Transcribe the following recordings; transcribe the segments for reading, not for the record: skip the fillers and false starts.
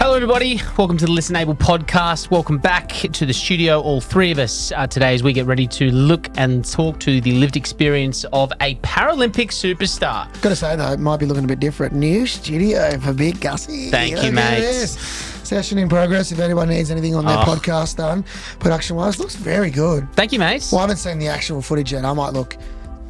Hello, everybody. Welcome to the ListenABLE podcast. Welcome back to the studio, all three of us today, as we get ready to look and talk to the lived experience of a Paralympic superstar. Got to say, though, it might be looking a bit different. New studio for Big Gussie. Thank you, mate. Session in progress. If anyone needs anything on their podcast done, production-wise, looks very good. Thank you, mate. Well, I haven't seen the actual footage yet. I might look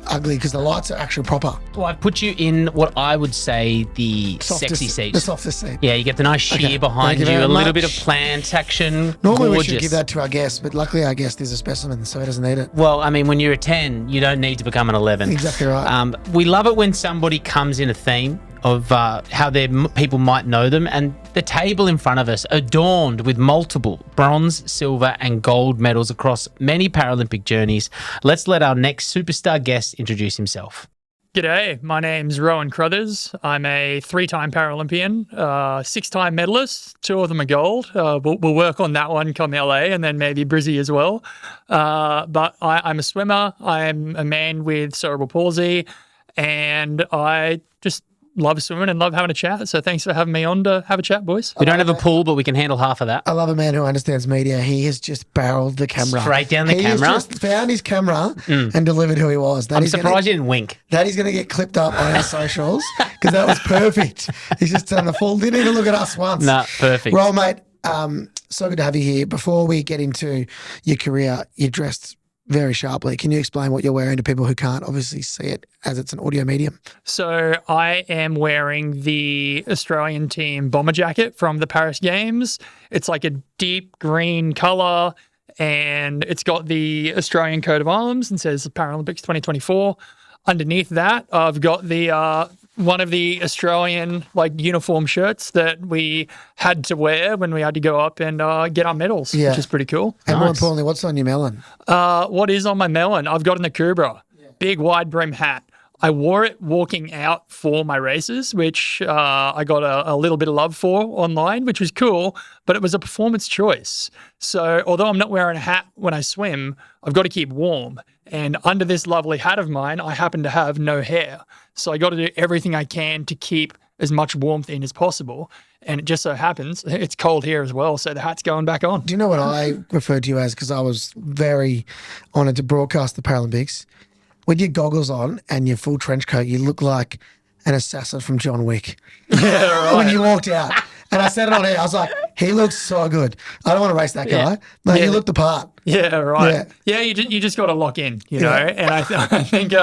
ugly because the lights are actually proper. Well, I've put you in what I would say the sexy seat. The softest seat. Yeah, you get the nice sheer behind you, a little bit of plant action. Normally Gorgeous. we should give that to our guest, but luckily our guest is a specimen, so he doesn't need it. Well, I mean, when you're a 10, you don't need to become an 11. Exactly right. We love it when somebody comes in a theme of how people might know them, and the table in front of us adorned with multiple bronze, silver and gold medals across many Paralympic journeys. Let's let our next superstar guest introduce himself. G'day, my name's Rowan Crothers. I'm a 3-time Paralympian, 6-time medalist. 2 of them are gold. We'll work on that one come LA and then maybe Brizzy as well. But I'm a swimmer. I'm a man with cerebral palsy, and I just love swimming and love having a chat. So thanks for having me on to have a chat, boys. We don't have a pool, but we can handle half of that. I love a man who understands media. He has just barreled the camera. Straight down the camera. He has just found his camera and delivered who he was. I'm surprised you didn't wink. That is going to get clipped up on our socials because that was perfect. He's just done the full, didn't even look at us once. No, perfect. Well, mate, so good to have you here. Before we get into your career, you're dressed very sharply. Can you explain what you're wearing to people who can't obviously see it as it's an audio medium? So I am wearing the Australian team bomber jacket from the Paris Games. It's like a deep green colour, and it's got the Australian coat of arms and says Paralympics 2024. Underneath that, I've got the one of the Australian uniform shirts that we had to wear when we had to go up and get our medals, which is pretty cool. And more importantly, what's on your melon? What is on my melon? I've got an Akubra, big wide brim hat. I wore it walking out for my races, which I got a little bit of love for online, which was cool, but it was a performance choice. So although I'm not wearing a hat when I swim, I've got to keep warm. And under this lovely hat of mine, I happen to have no hair. So I got to do everything I can to keep as much warmth in as possible. And it just so happens it's cold here as well, so the hat's going back on. Do you know what I referred to you as? Because I was very honoured to broadcast the Paralympics. With your goggles on and your full trench coat, you look like an assassin from John Wick. Yeah, right. When you walked out. And I said it on air. I was like, he looks so good. I don't want to race that guy. No, you look the part. Yeah, right. Yeah, you just got to lock in, you know. And I think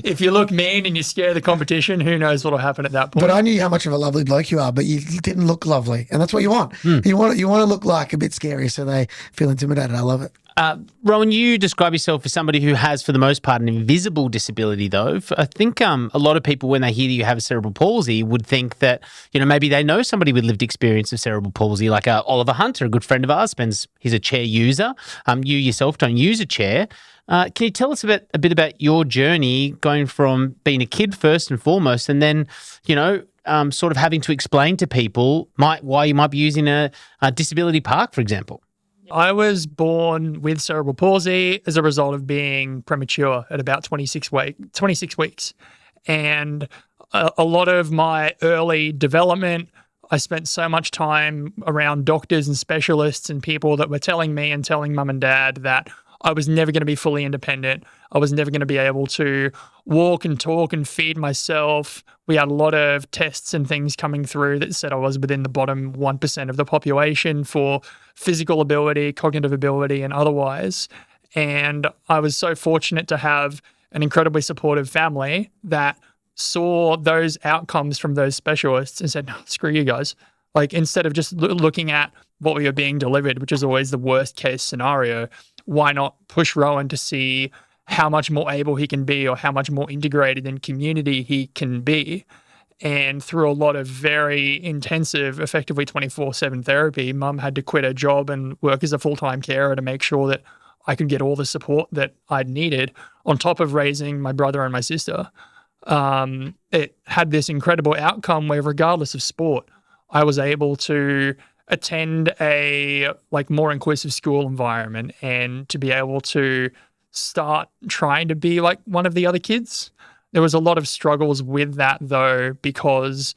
if you look mean and you scare the competition, who knows what will happen at that point. But I knew how much of a lovely bloke you are, but you didn't look lovely. And that's what you want. You want to look like a bit scary so they feel intimidated. I love it. Rowan, you describe yourself as somebody who has, for the most part, an invisible disability, though. I think a lot of people, when they hear that you have a cerebral palsy, would think that, maybe they know somebody with lived experience of cerebral palsy, like Oliver Hunter, a good friend of ours, he's a chair user. You yourself don't use a chair. Can you tell us a bit about your journey going from being a kid first and foremost, and then, sort of having to explain to people why you might be using a disability park, for example? I was born with cerebral palsy as a result of being premature at about 26 weeks. And a lot of my early development, I spent so much time around doctors and specialists and people that were telling me and telling mum and dad that I was never going to be fully independent. I was never going to be able to walk and talk and feed myself. We had a lot of tests and things coming through that said I was within the bottom 1% of the population for physical ability, cognitive ability, and otherwise. And I was so fortunate to have an incredibly supportive family that saw those outcomes from those specialists and said, no, screw you guys. Instead of just looking at what we were being delivered, which is always the worst case scenario, why not push Rowan to see how much more able he can be or how much more integrated in community he can be? And through a lot of very intensive, effectively 24/7 therapy, mum had to quit her job and work as a full-time carer to make sure that I could get all the support that I'd needed on top of raising my brother and my sister. It had this incredible outcome where regardless of sport, I was able to attend a more inclusive school environment and to be able to start trying to be like one of the other kids. There was a lot of struggles with that though, because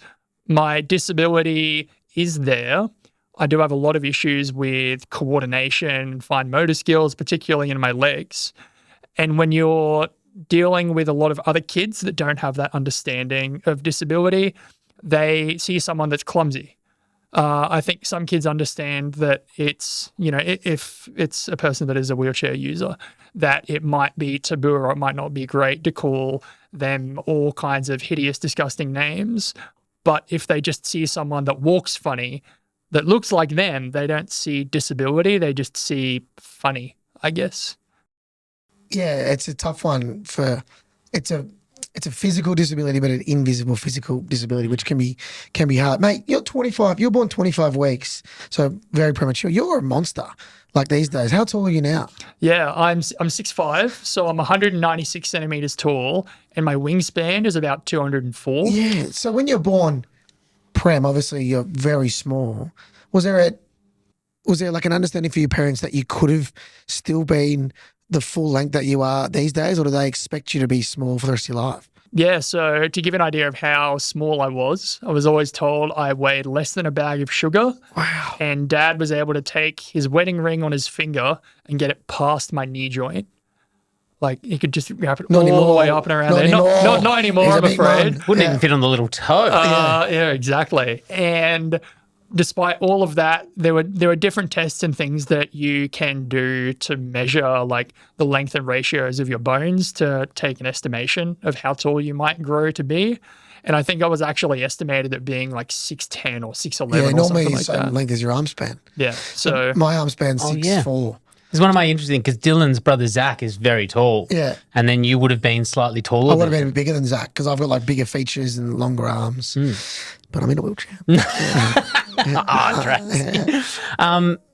my disability is there, I do have a lot of issues with coordination, fine motor skills, particularly in my legs. And when you're dealing with a lot of other kids that don't have that understanding of disability, they see someone that's clumsy. I think some kids understand that it's, if it's a person that is a wheelchair user, that it might be taboo or it might not be great to call them all kinds of hideous, disgusting names. But if they just see someone that walks funny, that looks like them, they don't see disability, they just see funny, I guess. Yeah, it's a tough one it's a physical disability, but an invisible physical disability, which can be hard. Mate, you're 25, you're born 25 weeks, so very premature. You're a monster like these days. How tall are you now? Yeah, I'm 6'5", so I'm 196 centimeters tall, and my wingspan is about 204. Yeah, so when you're born prem, obviously you're very small. Was there like an understanding for your parents that you could have still been the full length that you are these days, or do they expect you to be small for the rest of your life? Yeah, so to give an idea of how small I was always told I weighed less than a bag of sugar. Wow. And Dad was able to take his wedding ring on his finger and get it past my knee joint. Like, he could just wrap it all the way up and around there. Not anymore, I'm afraid. Wouldn't even fit on the little toe. Yeah, exactly. And despite all of that, there were different tests and things that you can do to measure like the length and ratios of your bones to take an estimation of how tall you might grow to be. And I think I was actually estimated at being like 6'10" or 6'11" or normally something like same that. length as your arm span. Yeah. So my arm span's 6'4". It's one of my interesting because Dylan's brother Zach is very tall. Yeah. And then you would have been slightly taller. I would have been bigger than Zach because I've got like bigger features and longer arms. But I'm in a wheelchair.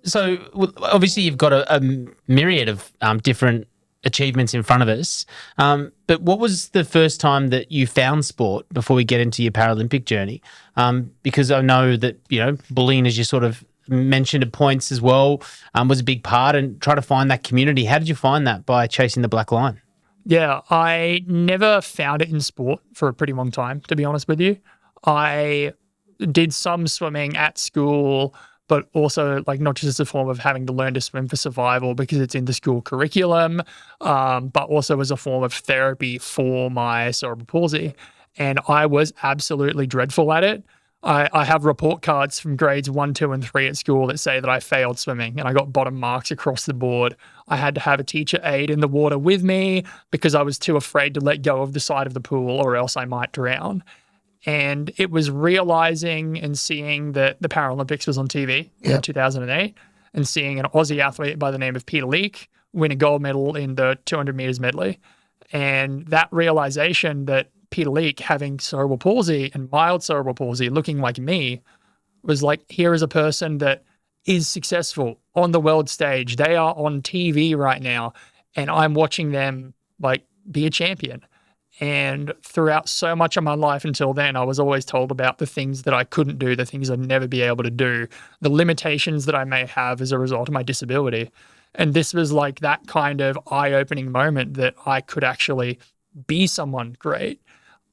So obviously you've got a myriad of different achievements in front of us. But what was the first time that you found sport before we get into your Paralympic journey? Because I know that, bullying, as you sort of mentioned at points as well, was a big part, and try to find that community. How did you find that by chasing the black line? Yeah, I never found it in sport for a pretty long time, to be honest with you. I did some swimming at school, but also like not just as a form of having to learn to swim for survival because it's in the school curriculum, but also as a form of therapy for my cerebral palsy. And I was absolutely dreadful at it. I have report cards from grades 1, 2, and 3 at school that say that I failed swimming and I got bottom marks across the board. I had to have a teacher aid in the water with me because I was too afraid to let go of the side of the pool or else I might drown. And it was realizing and seeing that the Paralympics was on TV in 2008 and seeing an Aussie athlete by the name of Peter Leak win a gold medal in the 200 meters medley. And that realization that Peter Leak, having cerebral palsy and mild cerebral palsy, looking like me, was like, here is a person that is successful on the world stage. They are on TV right now, and I'm watching them like be a champion. And throughout so much of my life until then, I was always told about the things that I couldn't do, the things I'd never be able to do, the limitations that I may have as a result of my disability. And this was like that kind of eye-opening moment that I could actually be someone great.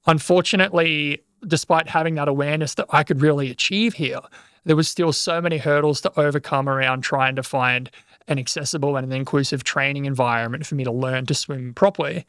Unfortunately, despite having that awareness that I could really achieve here, there was still so many hurdles to overcome around trying to find an accessible and an inclusive training environment for me to learn to swim properly.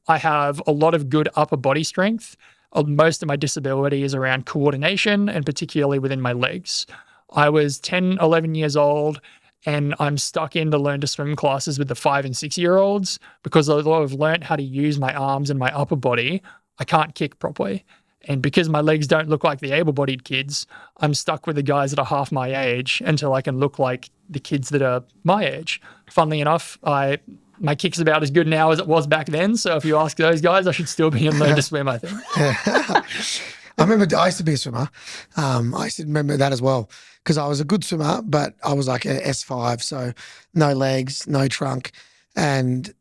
I have a lot of good upper body strength. Most of my disability is around coordination and particularly within my legs. I was 10, 11 years old and I'm stuck in the learn to swim classes with the 5 and 6 year olds because although I've learned how to use my arms and my upper body, I can't kick properly. And because my legs don't look like the able-bodied kids, I'm stuck with the guys that are half my age until I can look like the kids that are my age. Funnily enough, my kick's about as good now as it was back then. So if you ask those guys, I should still be in learn to swim, I think. I remember I used to be a swimmer. I used to remember that as well because I was a good swimmer, but I was like a S5, so no legs, no trunk. And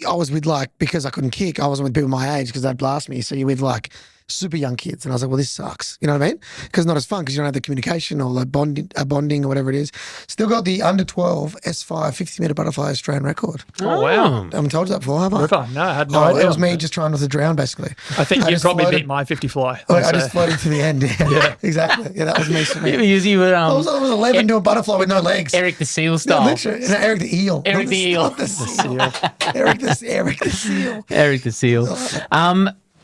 I was with because I couldn't kick, I wasn't with people my age because they'd blast me. So you're with super young kids. And I was like, well, this sucks. You know what I mean? Because not as fun because you don't have the communication or like bonding or whatever it is. Still got the under 12 S5 50-meter butterfly Australian record. Oh, wow. I haven't told you that before, have I? River. No, I had no idea. It was me just trying not to drown, basically. I think you just probably floated- beat my 50 fly. I just floated to the end. Yeah, exactly. Yeah, that was me. For me. You were, I was 11 doing butterfly with no legs. Eric the Seal No, style. literally. No, Eric the eel. Eric Not the eel. not the seal. Eric the seal. Eric the Seal.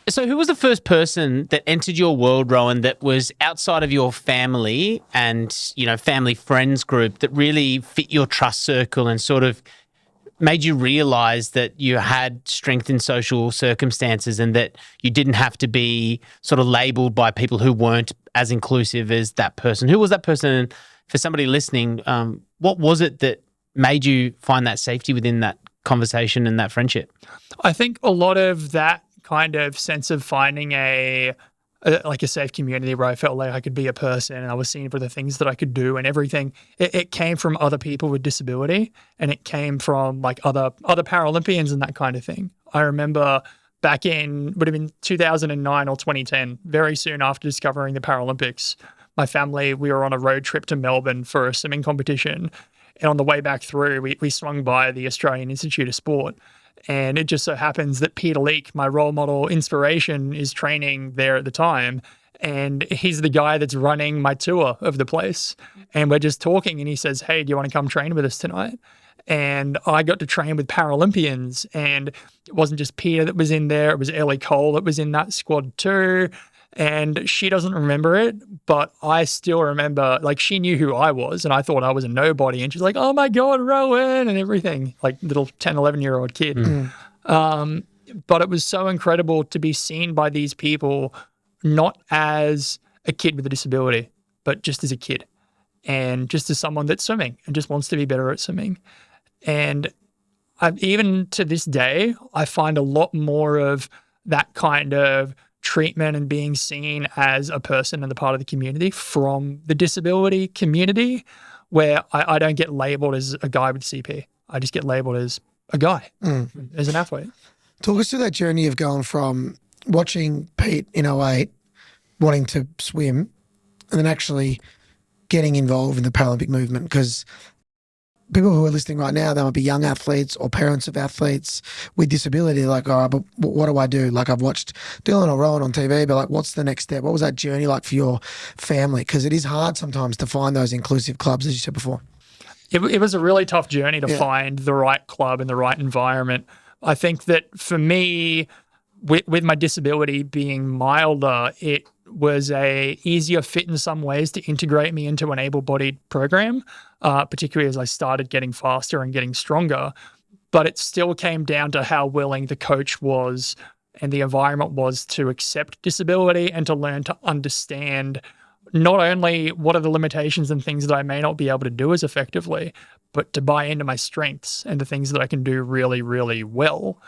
So who was the first person that entered your world, Rowan, that was outside of your family and, you know, family friends group that really fit your trust circle and sort of made you realize that you had strength in social circumstances and that you didn't have to be sort of labeled by people who weren't as inclusive as that person? Who was that person? And for somebody listening, what was it that made you find that safety within that conversation and that friendship? I think a lot of that kind of sense of finding a safe community where I felt like I could be a person and I was seen for the things that I could do and everything. It came from other people with disability, and it came from like other Paralympians and that kind of thing. I remember back would have been 2009 or 2010, very soon after discovering the Paralympics, my family, we were on a road trip to Melbourne for a swimming competition. And on the way back through, we swung by the Australian Institute of Sport. And it just so happens that Peter Leak, my role model inspiration, is training there at the time. And he's the guy that's running my tour of the place. And we're just talking and he says, hey, do you want to come train with us tonight? And I got to train with Paralympians. And it wasn't just Peter that was in there. It was Ellie Cole that was in that squad too. And she doesn't remember it, but I still remember, like, she knew who I was and I thought I was a nobody. And she's like, oh my God, Rowan, and everything, like little 10, 11-year-old kid. But it was so incredible to be seen by these people, not as a kid with a disability, but just as a kid and just as someone that's swimming and just wants to be better at swimming. And even to this day, I find a lot more of that kind of treatment and being seen as a person and the part of the community from the disability community, where I don't get labeled as a guy with CP. I just get labeled as a guy, as an athlete. Talk us through that journey of going from watching Pete in 08, wanting to swim, and then actually getting involved in the Paralympic movement. Because people who are listening right now, they might be young athletes or parents of athletes with disability. Like, all right, but what do I do? Like, I've watched Dylan or Rowan on TV, but like, what's the next step? What was that journey like for your family? Because it is hard sometimes to find those inclusive clubs, as you said before. It was a really tough journey to find the right club and the right environment. I think that for me, with my disability being milder, it was a easier fit in some ways to integrate me into an able-bodied program, particularly as I started getting faster and getting stronger. But it still came down to how willing the coach was and the environment was to accept disability and to learn to understand not only what are the limitations and things that I may not be able to do as effectively, but to buy into my strengths and the things that I can do really, really well.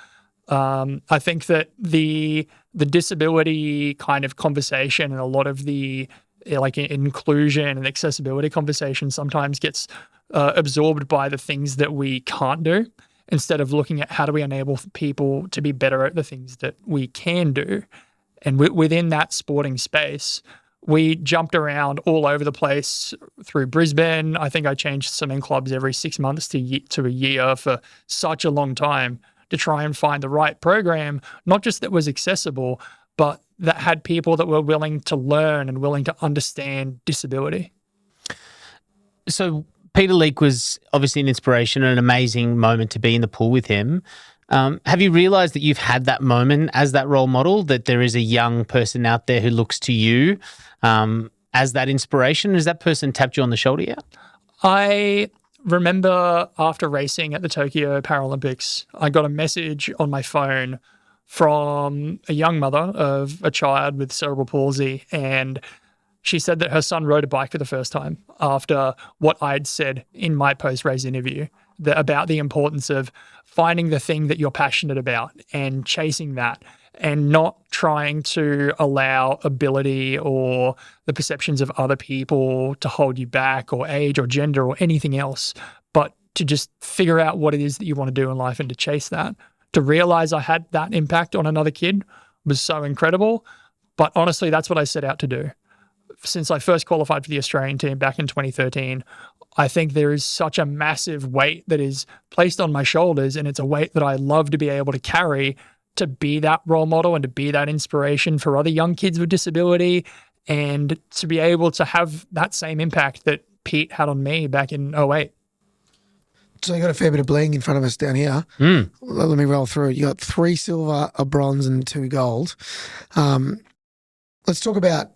I think that the disability kind of conversation and a lot of the like inclusion and accessibility conversation sometimes gets absorbed by the things that we can't do, instead of looking at how do we enable people to be better at the things that we can do. And within that sporting space, we jumped around all over the place through Brisbane. I think I changed swimming clubs every 6 months to a year for such a long time to try and find the right program, not just that was accessible, but that had people that were willing to learn and willing to understand disability. So Peter Leak was obviously an inspiration and an amazing moment to be in the pool with him. Have you realised that you've had that moment as that role model, that there is a young person out there who looks to you as that inspiration? Has that person tapped you on the shoulder yet? I remember after racing at the Tokyo Paralympics, I got a message on my phone from a young mother of a child with cerebral palsy, and she said that her son rode a bike for the first time after what I'd said in my post-race interview about the importance of finding the thing that you're passionate about and chasing that, and not trying to allow ability or the perceptions of other people to hold you back, or age or gender or anything else, but to just figure out what it is that you want to do in life and to chase that. To realize I had that impact on another kid was so incredible. But honestly, that's what I set out to do. Since I first qualified for the Australian team back in 2013, I think there is such a massive weight that is placed on my shoulders, and it's a weight that I love to be able to carry, to be that role model and to be that inspiration for other young kids with disability, and to be able to have that same impact that Pete had on me back in 2008. So you got a fair bit of bling in front of us down here. Let me roll through. You got 3 silver, a bronze, and 2 gold. Let's talk about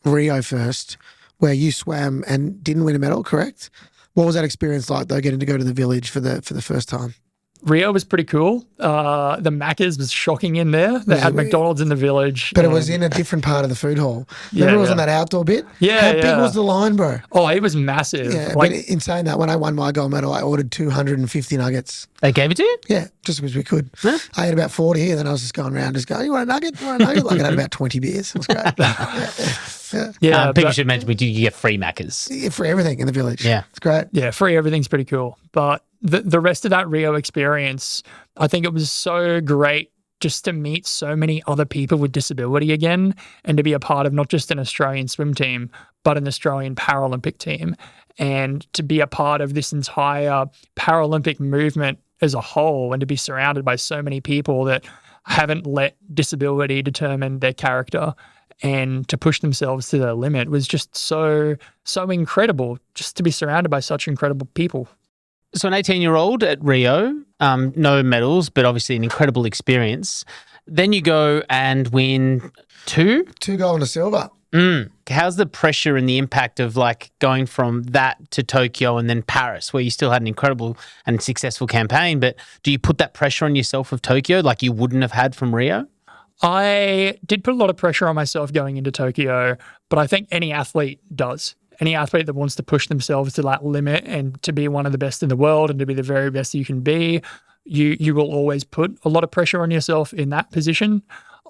Rio first, where you swam and didn't win a medal, correct? What was that experience like, though, getting to go to the village for the first time? Rio was pretty cool. The Macca's was shocking in there. They had McDonald's in the village. But it was in a different part of the food hall. Remember it was on that outdoor bit? Yeah. How big was the line, bro? Oh, it was massive. Yeah, but in saying that, when I won my gold medal, I ordered 250 nuggets. They gave it to you? Yeah, just because we could. Huh? I had about 40, and then I was just going around, just going, you want a nugget? You want a nugget? Like I had about 20 beers. It was great. Yeah, people should mention we do get free Maccas. Yeah, for everything in the village. Yeah. It's great. Yeah, free everything's pretty cool. But the rest of that Rio experience, I think it was so great just to meet so many other people with disability again, and to be a part of not just an Australian swim team, but an Australian Paralympic team, and to be a part of this entire Paralympic movement as a whole, and to be surrounded by so many people that haven't let disability determine their character, and to push themselves to their limit was just so incredible, just to be surrounded by such incredible people. So an 18-year-old at Rio, no medals, but obviously an incredible experience. Then you go and win 2? 2 gold and a silver. How's the pressure and the impact of like going from that to Tokyo and then Paris, where you still had an incredible and successful campaign, but do you put that pressure on yourself of Tokyo like you wouldn't have had from Rio? I did put a lot of pressure on myself going into Tokyo, but I think any athlete does. Any athlete that wants to push themselves to that limit and to be one of the best in the world and to be the very best you can be, you will always put a lot of pressure on yourself in that position.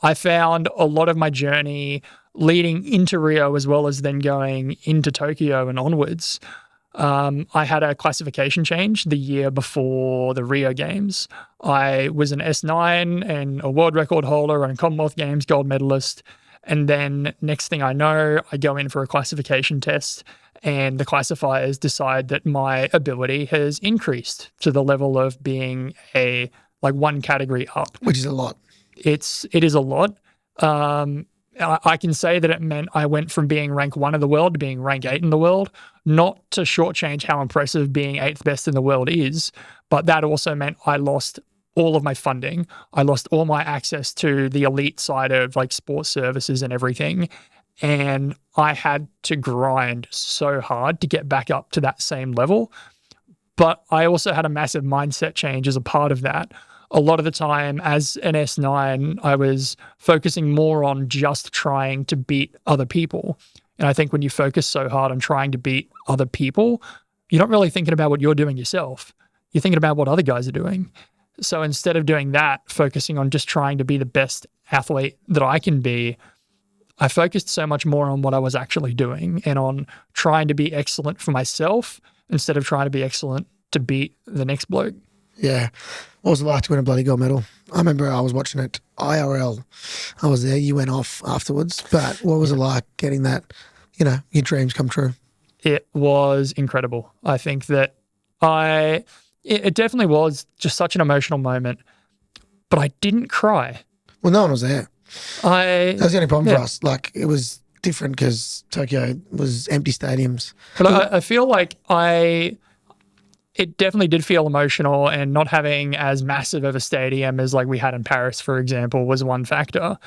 I found a lot of my journey leading into Rio as well as then going into Tokyo and onwards. I had a classification change the year before the Rio Games. I was an S9 and a world record holder and Commonwealth Games gold medalist. And then next thing I know, I go in for a classification test, and the classifiers decide that my ability has increased to the level of being a like 1 category up. Which is a lot. It is a lot. I can say that it meant I went from being rank 1 in the world to being rank 8 in the world, not to shortchange how impressive being 8th best in the world is, but that also meant I lost all of my funding. I lost all my access to the elite side of like sports services and everything. And I had to grind so hard to get back up to that same level. But I also had a massive mindset change as a part of that. A lot of the time as an S9, I was focusing more on just trying to beat other people. And I think when you focus so hard on trying to beat other people, you're not really thinking about what you're doing yourself. You're thinking about what other guys are doing. So instead of doing that, focusing on just trying to be the best athlete that I can be, I focused so much more on what I was actually doing and on trying to be excellent for myself instead of trying to be excellent to beat the next bloke. Yeah. What was it like to win a bloody gold medal? I remember I was watching it IRL. I was there. You went off afterwards. But what was it like getting that, your dreams come true? It was incredible. I think that it definitely was just such an emotional moment, but I didn't cry. Well, no one was there. That was the only problem for us. Like, it was different because Tokyo was empty stadiums. But I feel like it definitely did feel emotional, and not having as massive of a stadium as like we had in Paris, for example, was one factor.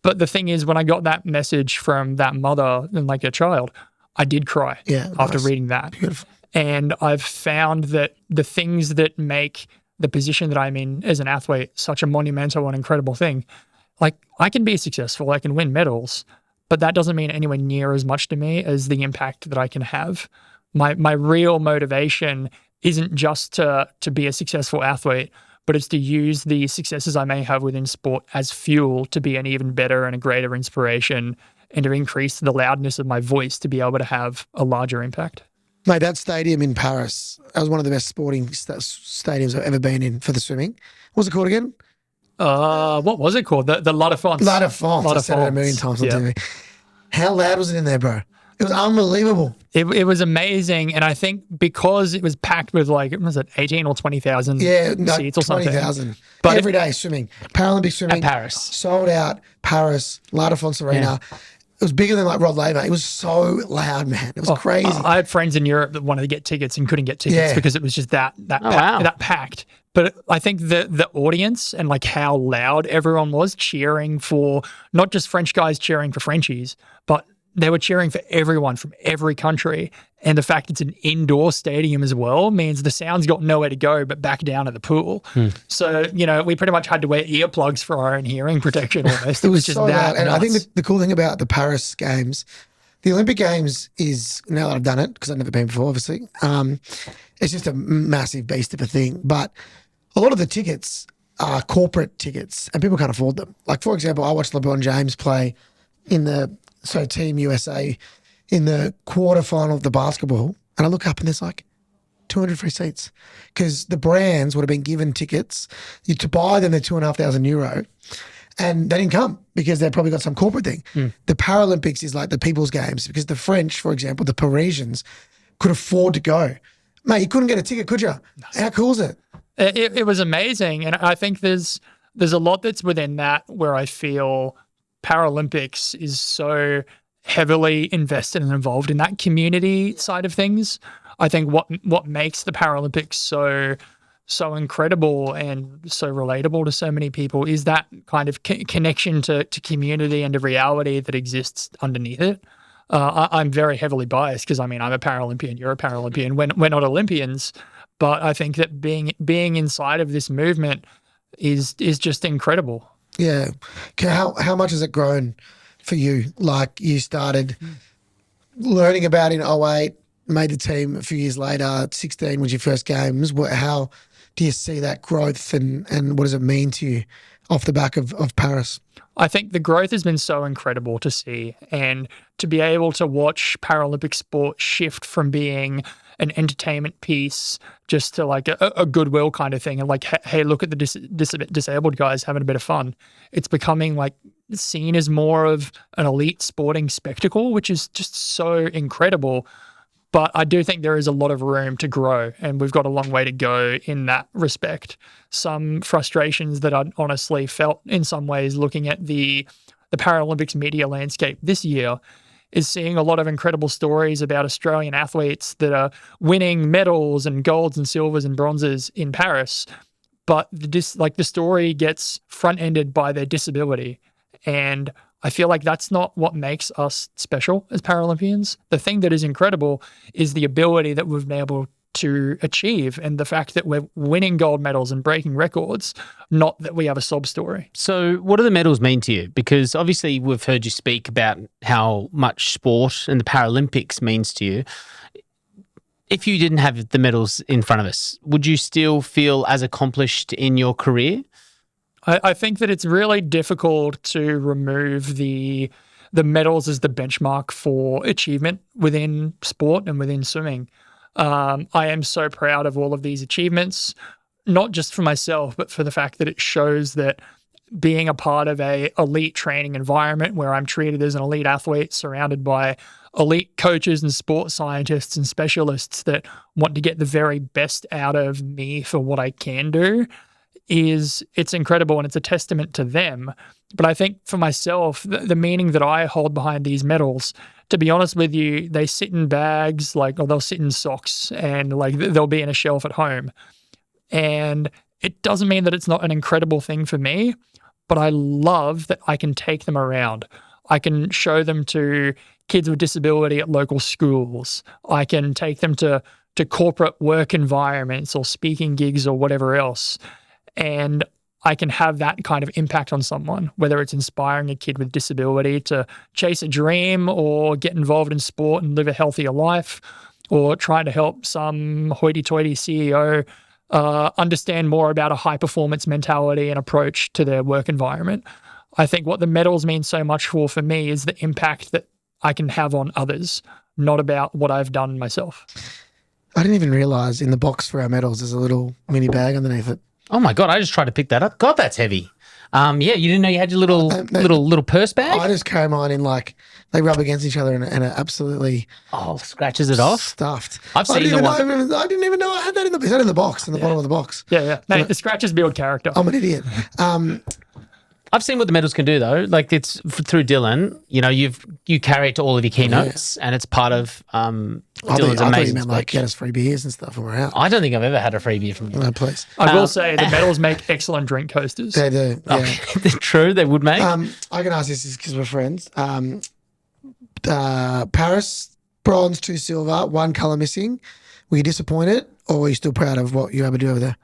But the thing is, when I got that message from that mother and like a child, I did cry after reading that. Beautiful. And I've found that the things that make the position that I'm in as an athlete such a monumental and incredible thing, like I can be successful, I can win medals, but that doesn't mean anywhere near as much to me as the impact that I can have. My real motivation isn't just to be a successful athlete, but it's to use the successes I may have within sport as fuel to be an even better and a greater inspiration, and to increase the loudness of my voice to be able to have a larger impact. Mate, that stadium in Paris, that was one of the best sporting stadiums I've ever been in for the swimming. What was it called again? What was it called? The La Défense. La Défense. I said it a million times on TV. How loud was it in there, bro? It was unbelievable. It was amazing, and I think because it was packed with was it 18 or 20,000 seats or something? 20,000. But every day swimming, Paralympic swimming, At Paris. sold out. Paris, La Défense Arena. Yeah. It was bigger than Rod Laver. It was so loud, man. It was crazy. I had friends in Europe that wanted to get tickets and couldn't get tickets because it was just that packed. But I think the audience and how loud everyone was cheering for, not just French guys cheering for Frenchies, but they were cheering for everyone from every country. And the fact it's an indoor stadium as well means the sound's got nowhere to go but back down at the pool. So, we pretty much had to wear earplugs for our own hearing protection almost. It was just so that loud. And I think nuts. the cool thing about the Paris Games, the Olympic Games is, now that I've done it, because I've never been before, obviously, it's just a massive beast of a thing. But a lot of the tickets are corporate tickets and people can't afford them. Like, for example, I watched LeBron James play Team USA in the quarterfinal of the basketball, and I look up and there's 200 free seats because the brands would have been given tickets to buy them. They're €2,500, and they didn't come because they've probably got some corporate thing. The Paralympics is like the people's games because the French, for example, the Parisians could afford to go. Mate, you couldn't get a ticket, could you? How cool is it? It was amazing, and I think there's a lot that's within that where I feel Paralympics is so heavily invested and involved in that community side of things. I think what makes the Paralympics so incredible and so relatable to so many people is that kind of connection to community and to reality that exists underneath it. I'm very heavily biased because I'm a Paralympian, you're a Paralympian. We're not Olympians, but I think that being inside of this movement is just incredible. Yeah. How much has it grown for you? Like, you started learning about it in 2008, made the team a few years later, 16 was your first games. How do you see that growth and what does it mean to you off the back of Paris? I think the growth has been so incredible to see, and to be able to watch Paralympic sport shift from being an entertainment piece just to a goodwill kind of thing, and hey, look at the disabled guys having a bit of fun. It's becoming seen as more of an elite sporting spectacle, which is just so incredible. But I do think there is a lot of room to grow, and we've got a long way to go in that respect. Some frustrations that I honestly felt in some ways looking at the Paralympics media landscape this year is seeing a lot of incredible stories about Australian athletes that are winning medals and golds and silvers and bronzes in Paris, but the story gets front-ended by their disability. And I feel like that's not what makes us special as Paralympians. The thing that is incredible is the ability that we've been able to achieve and the fact that we're winning gold medals and breaking records, not that we have a sob story. So what do the medals mean to you? Because obviously we've heard you speak about how much sport and the Paralympics means to you. If you didn't have the medals in front of us, would you still feel as accomplished in your career? I think that it's really difficult to remove the medals as the benchmark for achievement within sport and within swimming. I am so proud of all of these achievements, not just for myself, but for the fact that it shows that being a part of a elite training environment where I'm treated as an elite athlete, surrounded by elite coaches and sports scientists and specialists that want to get the very best out of me for what I can do, it's incredible, and it's a testament to them. But I think for myself, the meaning that I hold behind these medals, to be honest with you, they sit in bags, or they'll sit in socks, and they'll be in a shelf at home. And it doesn't mean that it's not an incredible thing for me, but I love that I can take them around. I can show them to kids with disability at local schools. I can take them to corporate work environments or speaking gigs or whatever else. And I can have that kind of impact on someone, whether it's inspiring a kid with disability to chase a dream or get involved in sport and live a healthier life, or trying to help some hoity-toity CEO understand more about a high-performance mentality and approach to their work environment. I think what the medals mean so much for me is the impact that I can have on others, not about what I've done myself. I didn't even realise in the box for our medals there's a little mini bag underneath it. Oh my God, I just tried to pick that up. God, that's heavy. Yeah, you didn't know you had your little purse bag? I just carry mine in they rub against each other and are absolutely scratches it off. stuffed. I've seen the one. I didn't even know I had that in the box, in the bottom of the box. Yeah. Mate, the scratches build character. I'm an idiot. I've seen what the medals can do though. Like it's through Dylan. You know, you carry it to all of your keynotes, and it's part of Dylan's I thought you amazing meant speech. get us free beers and stuff when we're out. I don't think I've ever had a free beer from you. No, please. I will say the medals make excellent drink coasters. They do. Yeah. They're true, they would make. I can ask this because we're friends. Paris, bronze, 2 silver, 1 colour missing. Were you disappointed, or were you still proud of what you were able to do over there?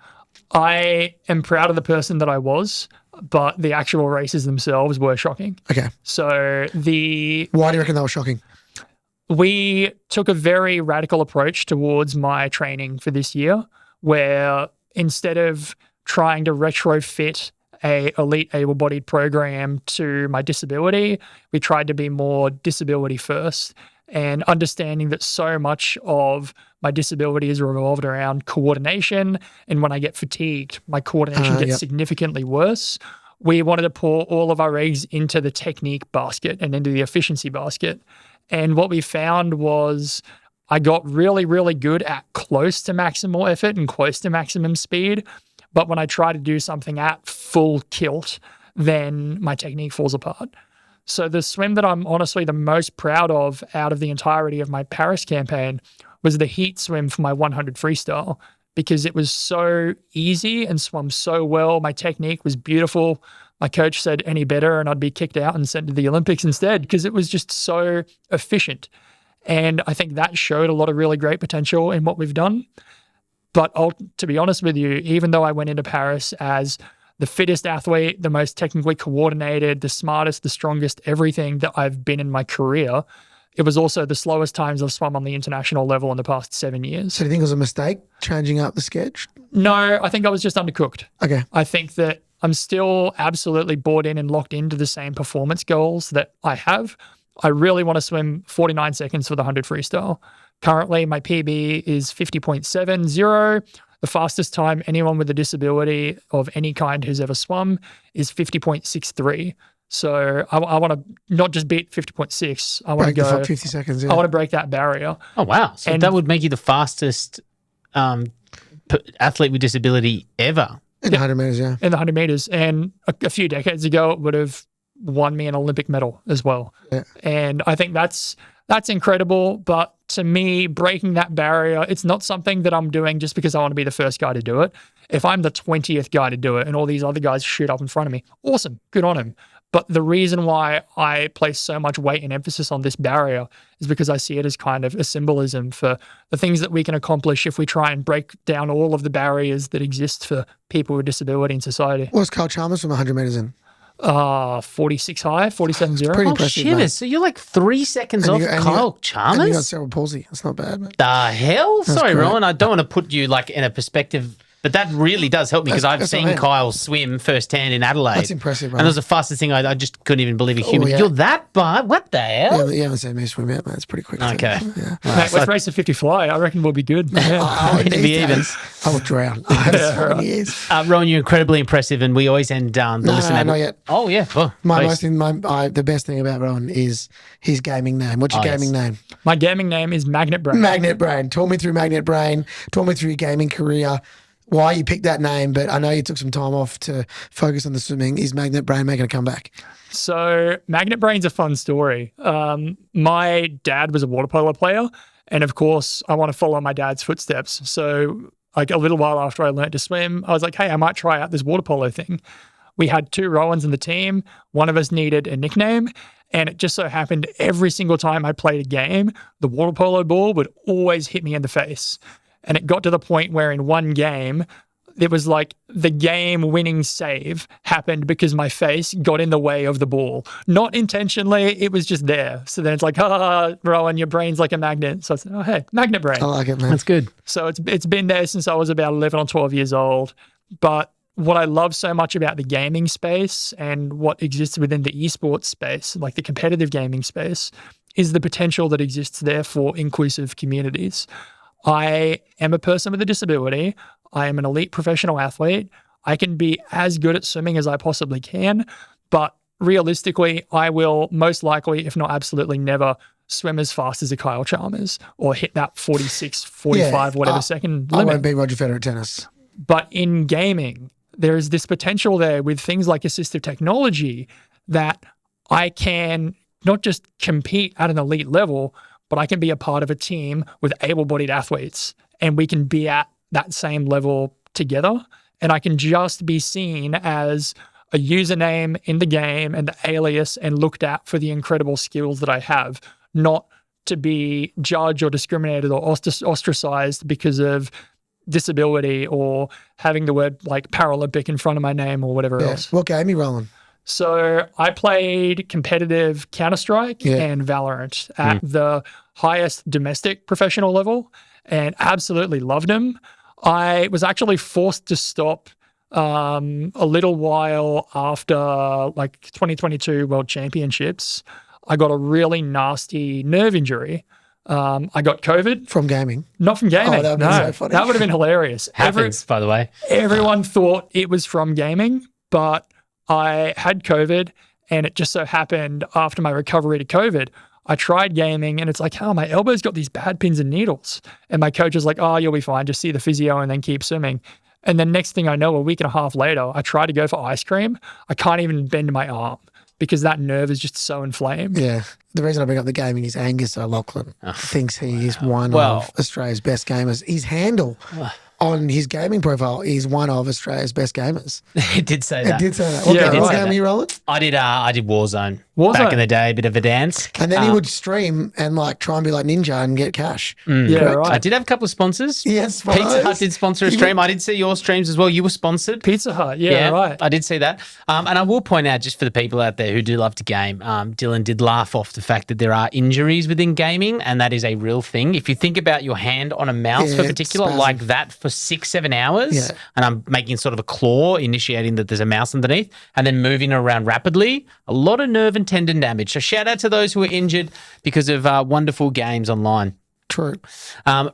I am proud of the person that I was, but the actual races themselves were shocking. Okay. So Why do you reckon they were shocking? we took a very radical approach towards my training for this year, where instead of trying to retrofit a elite able-bodied program to my disability, we tried to be more disability first, and understanding that so much of my disability is revolved around coordination, and when I get fatigued, my coordination gets significantly worse. We wanted to pour all of our eggs into the technique basket and into the efficiency basket. And what we found was I got really, really good at close to maximal effort and close to maximum speed. But when I try to do something at full tilt, then my technique falls apart. So the swim that I'm honestly the most proud of out of the entirety of my Paris campaign was the heat swim for my 100 freestyle, because it was so easy and swum so well. My technique was beautiful. My coach said any better and I'd be kicked out and sent to the Olympics instead, because it was just so efficient. And I think that showed a lot of really great potential in what we've done. But to be honest with you, even though I went into Paris as the fittest athlete, the most technically coordinated, the smartest, the strongest, everything that I've been in my career, it was also the slowest times I've swum on the international level in the past 7 years. So do you think it was a mistake changing up the sketch? No, I think I was just undercooked. Okay. I think that I'm still absolutely bought in and locked into the same performance goals that I have. I really want to swim 49 seconds for the 100 freestyle. Currently, my PB is 50.70. The fastest time anyone with a disability of any kind who's ever swum is 50.63. So I want to not just beat 50.6. I want to go 50 seconds. Yeah. I want to break that barrier. Oh, wow. So And- that would make you the fastest athlete with disability ever. In the 100 meters, yeah. In the 100 meters. And a few decades ago, it would have won me an Olympic medal as well. Yeah. And I think that's incredible. But to me, breaking that barrier, it's not something that I'm doing just because I want to be the first guy to do it. If I'm the 20th guy to do it and all these other guys shoot up in front of me, awesome, good on him. But the reason why I place so much weight and emphasis on this barrier is because I see it as kind of a symbolism for the things that we can accomplish if we try and break down all of the barriers that exist for people with disability in society. What's Kyle Chalmers from 100 meters in? 46 high, 47.0. pretty Oh, impressive, shivers. mate. So you're like 3 seconds off And you Kyle got Chalmers? cerebral palsy. That's not bad, man. The hell? Sorry, great. Rowan. I don't want to put you like in a perspective, but that really does help me because I've That's what I seen mean. Kyle swim firsthand in Adelaide. That's impressive, bro. And it was the fastest thing. I just couldn't even believe a human. yeah. You're that bad? What the hell? Yeah, but you haven't seen me swim yet, man. It's pretty quick. too. Okay. Yeah. Mate, let's race a 50 fly. I reckon we'll be good. Yeah. It'd be these even. days, I will drown. That's 20 years. Rowan, you're incredibly impressive, and we always end the ListenABLE. not yet. Oh, yeah. Oh, The best thing about Rowan is his gaming name. What's your gaming name? My gaming name is Magnet Brain. Magnet Brain. Talk me through Magnet Brain. Talk me through your gaming career. Why you picked that name, but I know you took some time off to focus on the swimming. Is Magnet Brain making a comeback? So Magnet Brain's a fun story. My dad was a water polo player, and of course I want to follow my dad's footsteps. So like a little while after I learned to swim, I was like, hey, I might try out this water polo thing. We had 2 Rowans in the team. One of us needed a nickname, and it just so happened every single time I played a game, the water polo ball would always hit me in the face. And it got to the point where in one game, it was like the game-winning save happened because my face got in the way of the ball. Not intentionally, it was just there. So then it's like, Rowan, your brain's like a magnet. So I said, oh, hey, Magnet Brain. I like it, man. That's good. So it's been there since I was about 11 or 12 years old. But what I love so much about the gaming space and what exists within the esports space, like the competitive gaming space, is the potential that exists there for inclusive communities. I am a person with a disability. I am an elite professional athlete. I can be as good at swimming as I possibly can, but realistically, I will most likely, if not absolutely never, swim as fast as a Kyle Chalmers or hit that 46, 45, whatever second I limit. won't beat Roger Federer at tennis. But in gaming, there's this potential there with things like assistive technology that I can not just compete at an elite level, but I can be a part of a team with able-bodied athletes, and we can be at that same level together. And I can just be seen as a username in the game and the alias and looked at for the incredible skills that I have, not to be judged or discriminated or ostracized because of disability or having the word like Paralympic in front of my name or whatever else. What game are you rolling? So I played competitive Counter-Strike and Valorant at the highest domestic professional level and absolutely loved them. I was actually forced to stop a little while after like 2022 World Championships. I got a really nasty nerve injury. I got COVID. From gaming? Not from gaming. Oh, that would be so funny. That would have been hilarious. Happens, by the way. Everyone thought it was from gaming, but I had COVID, and it just so happened after my recovery to COVID, I tried gaming, and it's like, oh, my elbow's got these bad pins and needles. And my coach was like, oh, you'll be fine. Just see the physio and then keep swimming. And then next thing I know, a week and a half later, I tried to go for ice cream. I can't even bend my arm because that nerve is just so inflamed. Yeah. The reason I bring up the gaming is Angus O'Loughlin thinks he is one of Australia's best gamers. His handle on his gaming profile is one of Australia's best gamers. It did say that. It did say that. What game are you rolling? I did Warzone. Back in the day, a bit of a dance. And then he would stream and like try and be like Ninja and get cash. Yeah, right. I did have a couple of sponsors. Yes, Pizza Hut did sponsor a stream. I did see your streams as well. You were sponsored. Pizza Hut, yeah, right. I did see that. And I will point out, just for the people out there who do love to game, Dylan did laugh off the fact that there are injuries within gaming, and that is a real thing. If you think about your hand on a mouse for particular, like that for 6-7 hours, and I'm making sort of a claw, initiating that there's a mouse underneath, and then moving around rapidly, a lot of nerve and tendon damage. So shout out to those who are injured because of wonderful games online. True.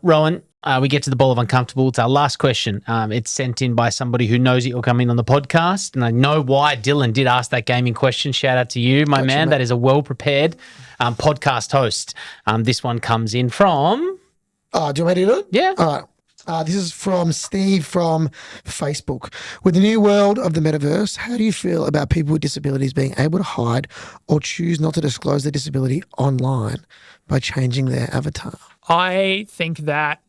Rowan, we get to the ball of uncomfortable. It's our last question. It's sent in by somebody who knows that you're coming on the podcast, and I know why Dylan did ask that gaming question. Shout out to you, my man. That is a well-prepared podcast host. This one comes in from... do you want me to do it? Yeah. All right. This is from Steve from Facebook. With the new world of the metaverse, how do you feel about people with disabilities being able to hide or choose not to disclose their disability online by changing their avatar? I think that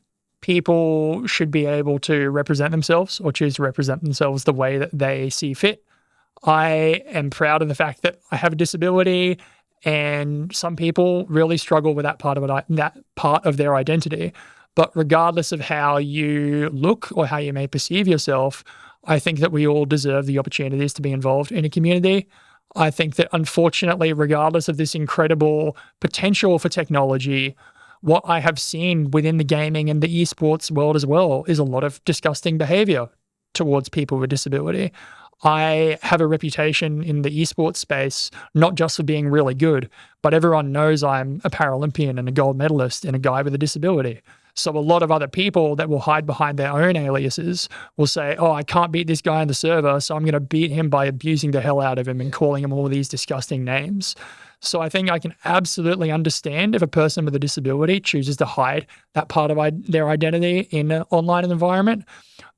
people should be able to represent themselves or choose to represent themselves the way that they see fit. I am proud of the fact that I have a disability, and some people really struggle with that part of their identity. But regardless of how you look or how you may perceive yourself, I think that we all deserve the opportunities to be involved in a community. I think that unfortunately, regardless of this incredible potential for technology, what I have seen within the gaming and the esports world as well is a lot of disgusting behavior towards people with disability. I have a reputation in the esports space, not just for being really good, but everyone knows I'm a Paralympian and a gold medalist and a guy with a disability. So a lot of other people that will hide behind their own aliases will say, oh, I can't beat this guy on the server, so I'm going to beat him by abusing the hell out of him and calling him all these disgusting names. So I think I can absolutely understand if a person with a disability chooses to hide that part of their identity in an online environment.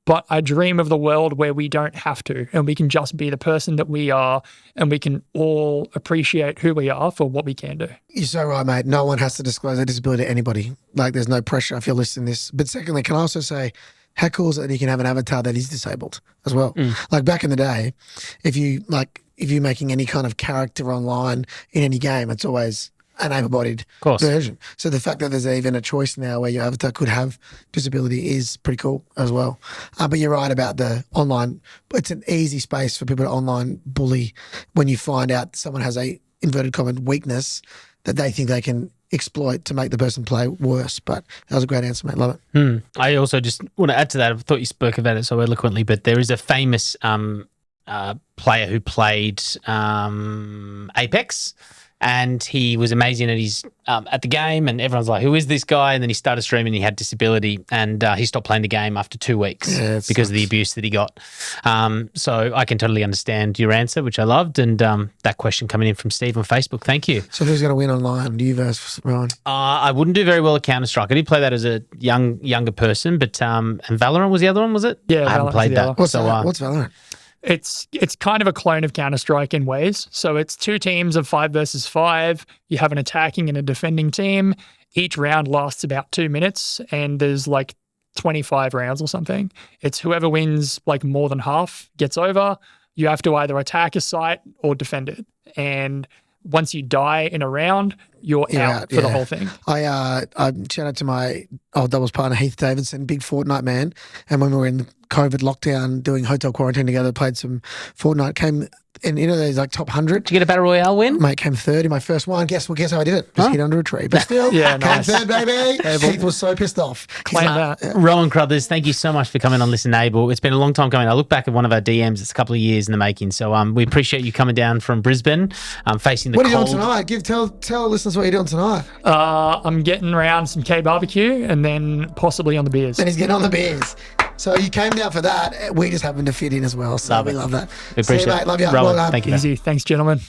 But I dream of the world where we don't have to, and we can just be the person that we are, and we can all appreciate who we are for what we can do. You're so right, mate. No one has to disclose their disability to anybody. Like, there's no pressure if you're listening to this. But secondly, can I also say, how cool is it that you can have an avatar that is disabled as well? Like back in the day, if you're making any kind of character online in any game, it's always an able-bodied version. So the fact that there's even a choice now where your avatar could have disability is pretty cool as well. But you're right about the online. It's an easy space for people to online bully when you find out someone has a inverted comma weakness that they think they can exploit to make the person play worse. But that was a great answer, mate. Love it. I also just want to add to that. I thought you spoke about it so eloquently, but there is a famous player who played Apex. and he was amazing at his at the game, and everyone's like, who is this guy? And then he started streaming, he had disability, and he stopped playing the game after 2 weeks because of the abuse that he got. So I can totally understand your answer, which I loved, and that question coming in from Steve on Facebook. Thank you. So who's going to win online? You versus Rowan? I wouldn't do very well at Counter-Strike. I did play that as a younger person, but and Valorant was the other one, was it? Yeah, I haven't Valorant's played the that. other. What's that? What's Valorant? It's kind of a clone of Counter-Strike in ways. So it's 2 teams of 5 versus 5. You have an attacking and a defending team. Each round lasts about 2 minutes, and there's like 25 rounds or something. It's whoever wins like more than half gets over. You have to either attack a site or defend it. And once you die in a round, you're out for the whole thing. I shout out to my old doubles partner, Heath Davidson, big Fortnite man. And when we were in the COVID lockdown doing hotel quarantine together, played some Fortnite, came and you know there's like top 100. Did you get a Battle Royale win? Mate, came third in my first one. Guess how I did it? Just hid under a tree. But still, Yeah, came nice. third, baby. Heath was so pissed off. Claim that. Rowan Crothers, thank you so much for coming on ListenABLE. It's been a long time coming. I look back at one of our DMs. It's a couple of years in the making. So we appreciate you coming down from Brisbane, facing the What are you cold. doing tonight? Tell listeners what you're doing tonight. I'm getting around some K barbecue and then possibly on the beers. Then he's getting on the beers. So you came down for that. We just happened to fit in as well. So Love we it. love that. We appreciate See you, mate. it. Love you. Rowan, Well done. thank you, mate. Easy. Thanks, gentlemen.